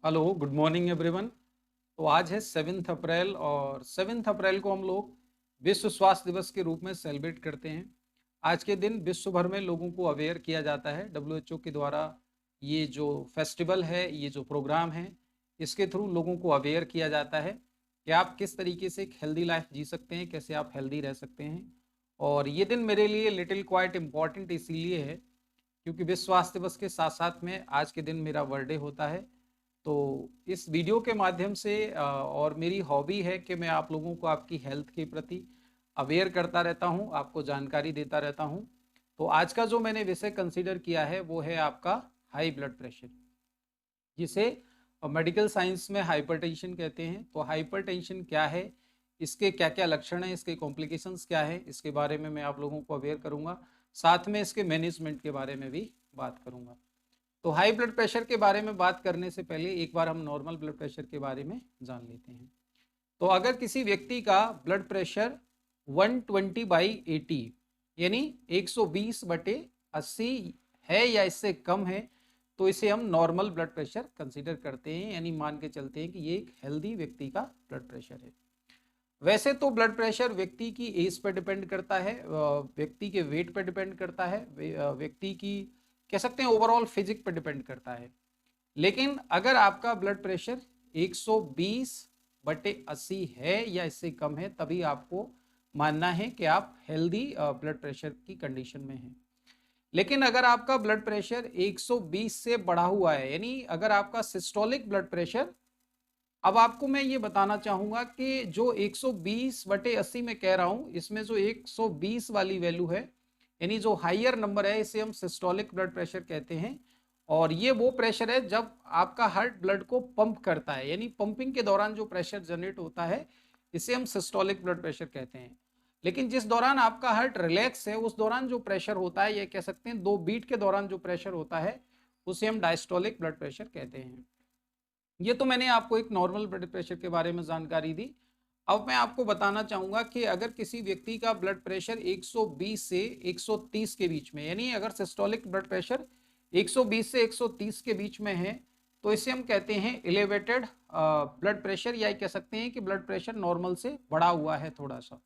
Hello, good morning everyone. तो आज है 7 अप्रैल और 7 अप्रैल को हम लोग विश्व स्वास्थ्य दिवस के रूप में सेलिब्रेट करते हैं। आज के दिन विश्व भर में लोगों को अवेयर किया जाता है डब्ल्यूएचओ के द्वारा। ये जो फेस्टिवल है, ये जो प्रोग्राम है, इसके थ्रू लोगों को अवेयर किया जाता है कि आप किस तरीके से एक हेल्दी लाइफ जी सकते हैं, कैसे आप हेल्दी रह सकते हैं। और ये दिन मेरे लिए लिटिल क्वाइट इम्पॉर्टेंट इसीलिए है क्योंकि विश्व स्वास्थ्य दिवस के साथ साथ में आज के दिन मेरा बर्थडे होता है। तो इस वीडियो के माध्यम से और मेरी हॉबी है कि मैं आप लोगों को आपकी हेल्थ के प्रति अवेयर करता रहता हूं, आपको जानकारी देता रहता हूं। तो आज का जो मैंने विषय कंसीडर किया है वो है आपका हाई ब्लड प्रेशर, जिसे मेडिकल साइंस में हाइपरटेंशन कहते हैं। तो हाइपरटेंशन क्या है, इसके क्या क्या लक्षण हैं, इसके कॉम्प्लिकेशंस क्या है, इसके बारे में मैं आप लोगों को अवेयर करूंगा। साथ में इसके मैनेजमेंट के बारे में भी बात करूंगा। तो हाई ब्लड प्रेशर के बारे में बात करने से पहले एक बार हम नॉर्मल ब्लड प्रेशर के बारे में जान लेते हैं। तो अगर किसी व्यक्ति का ब्लड प्रेशर 120/80 यानी 120/80 है या इससे कम है, तो इसे हम नॉर्मल ब्लड प्रेशर कंसीडर करते हैं, यानी मान के चलते हैं कि ये एक हेल्दी व्यक्ति का ब्लड प्रेशर है। वैसे तो ब्लड प्रेशर व्यक्ति की एज पर डिपेंड करता है, व्यक्ति के वेट पर डिपेंड करता है, व्यक्ति की कह सकते हैं ओवरऑल फिजिक पर डिपेंड करता है। लेकिन अगर आपका ब्लड प्रेशर 120/80 है या इससे कम है, तभी आपको मानना है कि आप हेल्दी ब्लड प्रेशर की कंडीशन में हैं। लेकिन अगर आपका ब्लड प्रेशर 120 से बढ़ा हुआ है, यानी अगर आपका सिस्टोलिक ब्लड प्रेशर, अब आपको मैं ये बताना चाहूंगा कि जो 120/80 में कह रहा हूं, इसमें जो 120 वाली वैल्यू है, यानी जो हाइयर नंबर है, इसे हम सिस्टोलिक ब्लड प्रेशर कहते हैं। और ये वो प्रेशर है जब आपका हार्ट ब्लड को पंप करता है, यानी पंपिंग के दौरान जो प्रेशर जनरेट होता है, इसे हम सिस्टोलिक ब्लड प्रेशर कहते हैं। लेकिन जिस दौरान आपका हार्ट रिलैक्स है, उस दौरान जो प्रेशर होता है, ये कह सकते हैं 2 बीट के दौरान जो प्रेशर होता है, उसे हम डायस्टोलिक ब्लड प्रेशर कहते हैं। ये तो मैंने आपको एक नॉर्मल ब्लड प्रेशर के बारे में जानकारी दी। अब मैं आपको बताना चाहूंगा कि अगर किसी व्यक्ति का ब्लड प्रेशर 120 से 130 के बीच में, यानी अगर सिस्टोलिक ब्लड प्रेशर 120 से 130 के बीच में है, तो इसे हम कहते हैं एलिवेटेड ब्लड प्रेशर, या कह सकते हैं कि ब्लड प्रेशर नॉर्मल से बढ़ा हुआ है थोड़ा सा।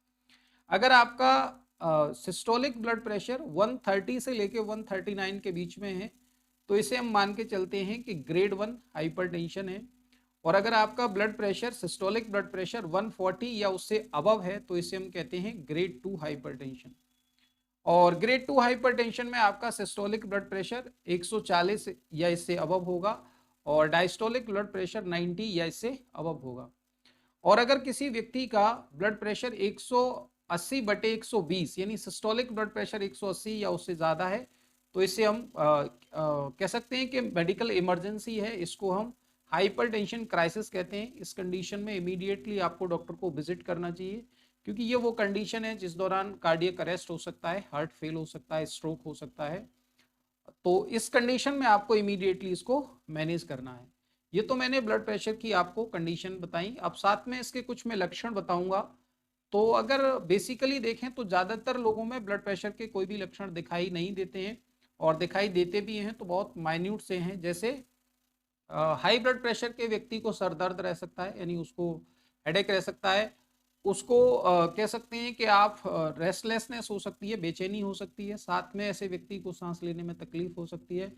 अगर आपका सिस्टोलिक ब्लड प्रेशर 130 से लेके 139 के बीच में है, तो इसे हम मान के चलते हैं कि ग्रेड 1 हाइपरटेंशन है। और अगर आपका blood pressure systolic blood pressure 140 या उससे अबव है, तो इसे हम कहते हैं ग्रेड 2 हाइपरटेंशन। और ग्रेड 2 हाइपरटेंशन में आपका सिस्टोलिक ब्लड प्रेशर 140 या इससे अबव होगा, और डायस्टोलिक ब्लड प्रेशर 90 या इससे अबव होगा। और अगर किसी व्यक्ति का ब्लड प्रेशर 180/120 यानी सिस्टोलिक ब्लड प्रेशर 180 या उससे ज़्यादा है, तो इसे हम कह सकते हैं कि मेडिकल इमरजेंसी है, इसको हम हाइपरटेंशन क्राइसिस कहते हैं। इस कंडीशन में इमीडिएटली आपको डॉक्टर को विजिट करना चाहिए, क्योंकि ये वो कंडीशन है जिस दौरान कार्डियक अरेस्ट हो सकता है, हार्ट फेल हो सकता है, स्ट्रोक हो सकता है। तो इस कंडीशन में आपको इमीडिएटली इसको मैनेज करना है। ये तो मैंने ब्लड प्रेशर की आपको कंडीशन बताई। अब साथ में इसके कुछ मैं लक्षण बताऊंगा। तो अगर बेसिकली देखें तो ज़्यादातर लोगों में ब्लड प्रेशर के कोई भी लक्षण दिखाई नहीं देते हैं, और दिखाई देते भी हैं तो बहुत माइन्यूट से हैं। जैसे हाई ब्लड प्रेशर के व्यक्ति को सर दर्द रह सकता है, यानी उसको हेडेक रह सकता है। उसको कह सकते हैं कि आप रेस्टलेसनेस हो सकती है, बेचैनी हो सकती है। साथ में ऐसे व्यक्ति को सांस लेने में तकलीफ हो सकती है।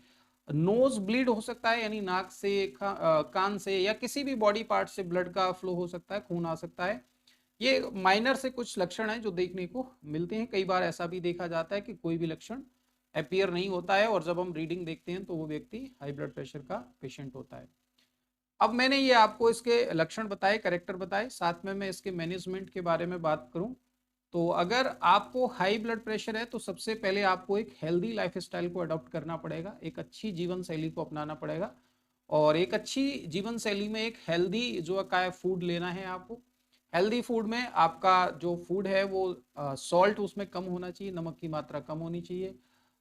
नोज ब्लीड हो सकता है, यानी नाक से कान से या किसी भी बॉडी पार्ट से ब्लड का फ्लो हो सकता है, खून आ सकता है। ये माइनर से कुछ लक्षण हैं जो देखने को मिलते हैं। कई बार ऐसा भी देखा जाता है कि कोई भी लक्षण अपीयर नहीं होता है, और जब हम रीडिंग देखते हैं तो वो व्यक्ति हाई ब्लड प्रेशर का पेशेंट होता है। अब मैंने ये आपको इसके लक्षण बताए, कैरेक्टर बताए, साथ में मैं इसके मैनेजमेंट के बारे में बात करूं। तो अगर आपको हाई ब्लड प्रेशर है, तो सबसे पहले आपको एक हेल्दी लाइफस्टाइल को अडॉप्ट करना पड़ेगा, एक अच्छी जीवन शैली को अपनाना पड़ेगा। और एक अच्छी जीवन शैली में एक हेल्दी जो का फूड लेना है आपको। हेल्दी फूड में आपका जो फूड है वो सॉल्ट उसमें कम होना चाहिए, नमक की मात्रा कम होनी चाहिए।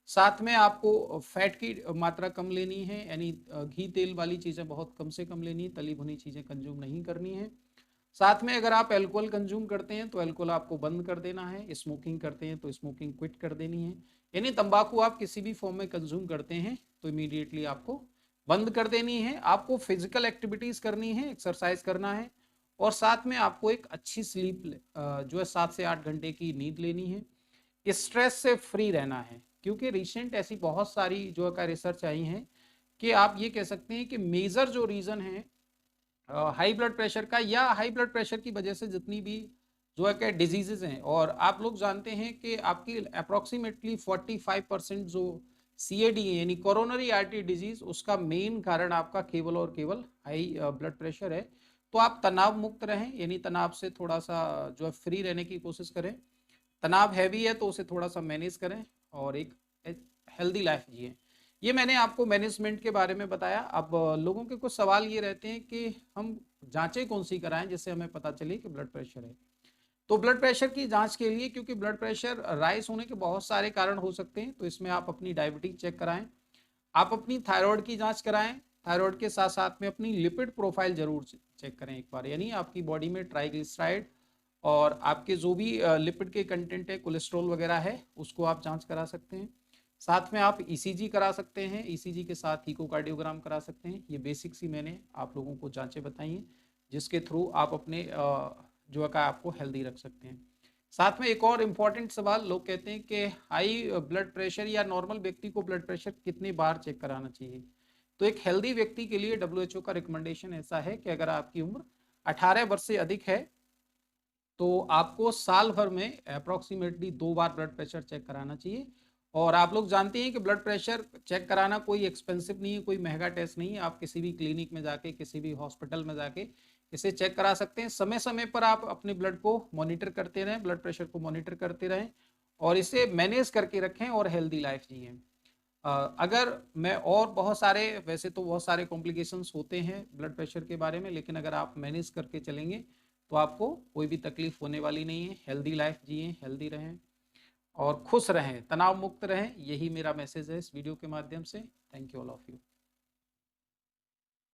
साथ में आपको फैट की मात्रा कम लेनी है, यानी घी तेल वाली चीज़ें बहुत कम से कम लेनी है, तली भुनी चीज़ें कंज्यूम नहीं करनी है। साथ में अगर आप अल्कोहल कंज्यूम करते हैं तो अल्कोहल आपको बंद कर देना है, स्मोकिंग करते हैं तो स्मोकिंग क्विट कर देनी है। यानी तंबाकू आप किसी भी फॉर्म में कंज्यूम करते हैं तो इमीडिएटली आपको बंद कर देनी है, आपको फिजिकल एक्टिविटीज करनी है, एक्सरसाइज करना है, और साथ में आपको एक अच्छी स्लीप जो है 7 से 8 घंटे की नींद लेनी है, स्ट्रेस से फ्री रहना है। क्योंकि रिसेंट ऐसी बहुत सारी जो है रिसर्च आई हैं कि आप ये कह सकते हैं कि मेजर जो रीजन है हाई ब्लड प्रेशर का या हाई ब्लड प्रेशर की वजह से जितनी भी जो है क्या डिजीजेज हैं, और आप लोग जानते हैं कि आपकी अप्रोक्सीमेटली 45% जो CAD है यानी कोरोनरी आर्टरी डिजीज, उसका मेन कारण आपका केवल और केवल हाई ब्लड प्रेशर है। तो आप तनाव मुक्त रहें, यानी तनाव से थोड़ा सा जो है फ्री रहने की कोशिश करें। तनाव हैवी है तो उसे थोड़ा सा मैनेज करें और एक हेल्दी लाइफ जिए। ये मैंने आपको मैनेजमेंट के बारे में बताया। अब लोगों के कुछ सवाल ये रहते हैं कि हम जांचें कौन सी कराएं जिससे हमें पता चले कि ब्लड प्रेशर है। तो ब्लड प्रेशर की जांच के लिए, क्योंकि ब्लड प्रेशर राइज होने के बहुत सारे कारण हो सकते हैं, तो इसमें आप अपनी डायबिटीज चेक कराएं, आप अपनी थायराइड की जांच कराएं, थायराइड के साथ साथ में अपनी लिपिड प्रोफाइल जरूर चेक करें एक बार, यानी आपकी बॉडी में ट्राइग्लिसराइड और आपके जो भी लिपिड के कंटेंट है, कोलेस्ट्रॉल वगैरह है, उसको आप जांच करा सकते हैं। साथ में आप ECG करा सकते हैं, ECG के साथ इकोकार्डियोग्राम करा सकते हैं। ये बेसिक सी मैंने आप लोगों को जांचें बताई हैं जिसके थ्रू आप अपने जो है आपको हेल्दी रख सकते हैं। साथ में एक और इम्पॉर्टेंट सवाल, लोग कहते हैं कि हाई ब्लड प्रेशर या नॉर्मल व्यक्ति को ब्लड प्रेशर कितनी बार चेक कराना चाहिए। तो एक हेल्दी व्यक्ति के लिए WHO का रिकमेंडेशन ऐसा है कि अगर आपकी उम्र 18 वर्ष से अधिक है तो आपको साल भर में अप्रोक्सीमेटली 2 बार ब्लड प्रेशर चेक कराना चाहिए। और आप लोग जानते हैं कि ब्लड प्रेशर चेक कराना कोई एक्सपेंसिव नहीं है, कोई महंगा टेस्ट नहीं है। आप किसी भी क्लिनिक में जाके, किसी भी हॉस्पिटल में जाके इसे चेक करा सकते हैं। समय समय पर आप अपने ब्लड को मॉनिटर करते रहें, ब्लड प्रेशर को मॉनिटर करते रहें और इसे मैनेज करके रखें और हेल्दी लाइफ जिएं। अगर मैं और बहुत सारे, वैसे तो बहुत सारे कॉम्प्लिकेशंस होते हैं ब्लड प्रेशर के बारे में, लेकिन अगर आप मैनेज करके चलेंगे तो आपको कोई भी तकलीफ होने वाली नहीं है। हेल्दी लाइफ जिए, हेल्दी रहें और खुश रहें, तनाव मुक्त रहें, यही मेरा मैसेज है इस वीडियो के माध्यम से। Thank you all of you.